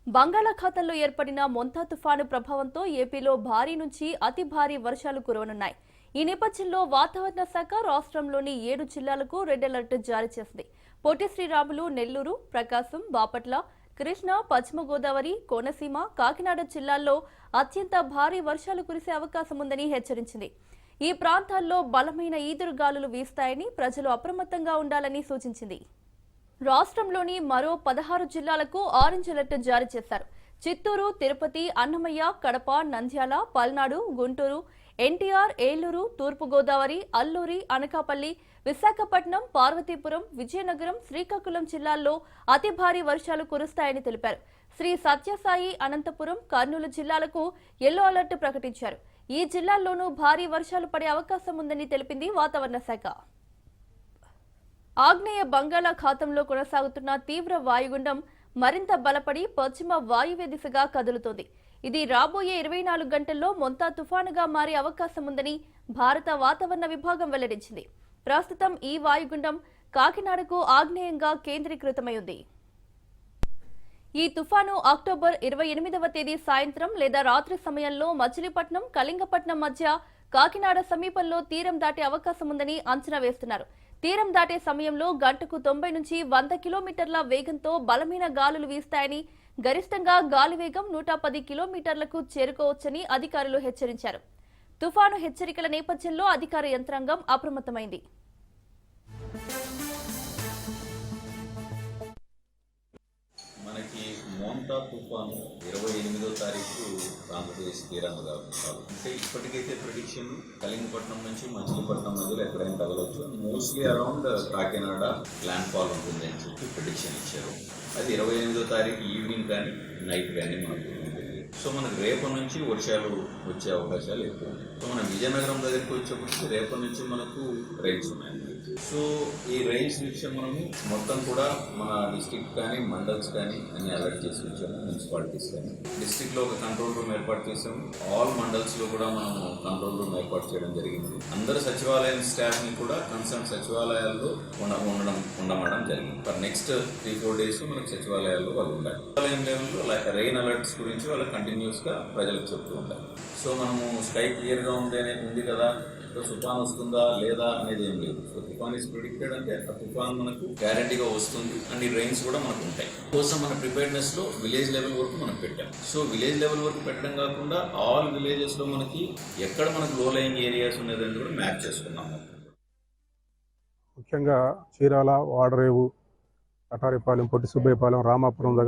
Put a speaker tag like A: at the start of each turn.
A: బంగాళాఖాతంలో ఏర్పడిన మొంతా తుఫాను ప్రభావంతో ఏపీలో భారీ నుంచి అతి భారీ వర్షాలు కురవనున్నాయి. ఈ నేపథ్యంలో వాతావరణ శాఖ రాష్ట్రంలోని 7 జిల్లాలకు రెడ్ అలర్ట్ జారీ చేసింది. పొట్టి శ్రీరాములు, నెల్లూరు, ప్రకాశం, బాపట్ల, కృష్ణా, పశ్చిమ గోదావరి, కోనసీమ, కాకినాడ జిల్లాల్లో అత్యంత భారీ వర్షాలు కురిసే అవకాశం ఉందని హెచ్చరించింది. ఈ ప్రాంతాల్లో బలమైన ఈదురుగాలులు వీస్తాయని ప్రజలు అప్రమత్తంగా ఉండాలని సూచించింది. రాష్ట్రంలోని మరో 16 జిల్లాలకు ఆరెంజ్ అలర్ట్ జారీ చేశారు. చిత్తూరు, తిరుపతి, అన్నమయ్య, కడప, నంద్యాల, పల్నాడు, గుంటూరు, ఎన్టీఆర్, ఏలూరు, తూర్పుగోదావరి, అల్లూరి, అనకాపల్లి, విశాఖపట్నం, పార్వతీపురం, విజయనగరం, శ్రీకాకుళం జిల్లాల్లో అతి భారీ వర్షాలు కురుస్తాయని తెలిపారు. శ్రీ సత్యసాయి, అనంతపురం, కర్నూలు జిల్లాలకు యెల్లో అలర్ట్ ప్రకటించారు. ఈ జిల్లాల్లోనూ భారీ వర్షాలు పడే అవకాశం ఉందని తెలిపింది వాతావరణ శాఖ. ఆగ్నేయ బంగాళాఖాతంలో కొనసాగుతున్న తీవ్ర వాయుగుండం మరింత బలపడి పశ్చిమ వాయువ్య దిశగా కదులుతోంది. ఇది రాబోయే 24 గంటల్లో మొంతా తుఫానుగా మారే అవకాశం ఉందని భారత వాతావరణ విభాగం వెల్లడించింది. ప్రస్తుతం ఈ వాయుగుండం కాకినాడకు ఆగ్నేయంగా కేంద్రీకృతమై ఉంది. ఈ తుఫాను అక్టోబర్ 28వ తేదీ సాయంత్రం లేదా రాత్రి సమయంలో మచిలీపట్నం, కళింగపట్నం మధ్య కాకినాడ సమీపంలో తీరం దాటే అవకాశం ఉందని అంచనా వేస్తున్నారు. తీరం దాటే సమయంలో గంటకు 90 నుంచి 100 కిలోమీటర్ల వేగంతో బలమైన గాలులు వీస్తాయని, గరిష్టంగా గాలి వేగం 110 కిలోమీటర్లకు చేరుకోవచ్చని అధికారులు హెచ్చరించారు. తుఫాను హెచ్చరికల నేపథ్యంలో అధికార యంత్రాంగం అప్రమత్తమైంది.
B: మనకి మోంతా తుఫాను 28వ తారీఖు ఆంధ్రప్రదేశ్ తీరాన్ని అంటే ఇప్పటికైతే ప్రిడిక్షన్ కళింగపట్నం నుంచి మచిలీపట్నం మధ్యలో ఎక్కడైనా తగలవచ్చు. Mostly around Kakinada landfall ఉంటుంది అని చెప్పి ప్రిడిక్షన్ ఇచ్చారు. అది 28వ తారీఖు ఈవినింగ్ కానీ నైట్ కానీ మనకు ఉంటుంది. సో మనకు రేపటి నుంచి వర్షాలు వచ్చే అవకాశాలు ఎక్కువ ఉన్నాయి. సో మన విజయనగరం దగ్గరికి వచ్చేప్పటికి రేపటి నుంచి మనకు రైన్స్ ఉన్నాయి. సో ఈ రైన్స్ విషయం మనము మొత్తం కూడా మన డిస్ట్రిక్ట్ కానీ మండల్స్ కానీ అన్ని అలర్ట్ చేసి వచ్చాము. మున్సిపాలిటీస్ కానీ డిస్ట్రిక్ట్లో ఒక కంట్రోల్ రూమ్ ఏర్పాటు చేసాము. ఆల్ మండల్స్లో కూడా మనము కంట్రోల్ రూమ్ ఏర్పాటు చేయడం జరిగింది. అందరు సచివాలయం స్టాఫ్ని కూడా కన్సర్న్ సచివాలయాల్లో ఉండమడం జరిగింది. ఫర్ నెక్స్ట్ 3-4 డేస్ మనకు సచివాలయాల్లో వాళ్ళు ఉండాలి. సచివాలయం లెవెల్లో రెయిన్ అలర్ట్స్ గురించి వాళ్ళు కంటిన్యూస్గా ప్రజలకు చెప్తూ ఉండాలి. సో మనము స్కై క్లియర్గా ఉంది కదా, తుఫాన్ వస్తుందా లేదా అనేది ఏం లేదు. సో తుఫాన్ ఇస్ ప్రిడిక్టెడ్ అంటే ఆ తుఫాన్ మనకు గ్యారంటీగా వస్తుంది అండ్ ఈ రైన్స్ కూడా మనకు ఉంటాయి. కోసం మన ప్రిపేర్నెస్ లో విలేజ్ లెవెల్ వరకు మనం పెట్టాం. సో విలేజ్ లెవెల్ వరకు పెట్టడం కాకుండా ఆల్ విలేజెస్ లో మనకి ఎక్కడ మనకు లో లయింగ్ ఏరియాస్ ఉన్నదని కూడా మ్యాప్ చేసుకున్నాము.
C: ముఖ్యంగా చీరాల, వాడరేవు, కటారిపాలెం, పొట్టి సుబ్బయ్యపాలెం, రామాపురం దగ్గర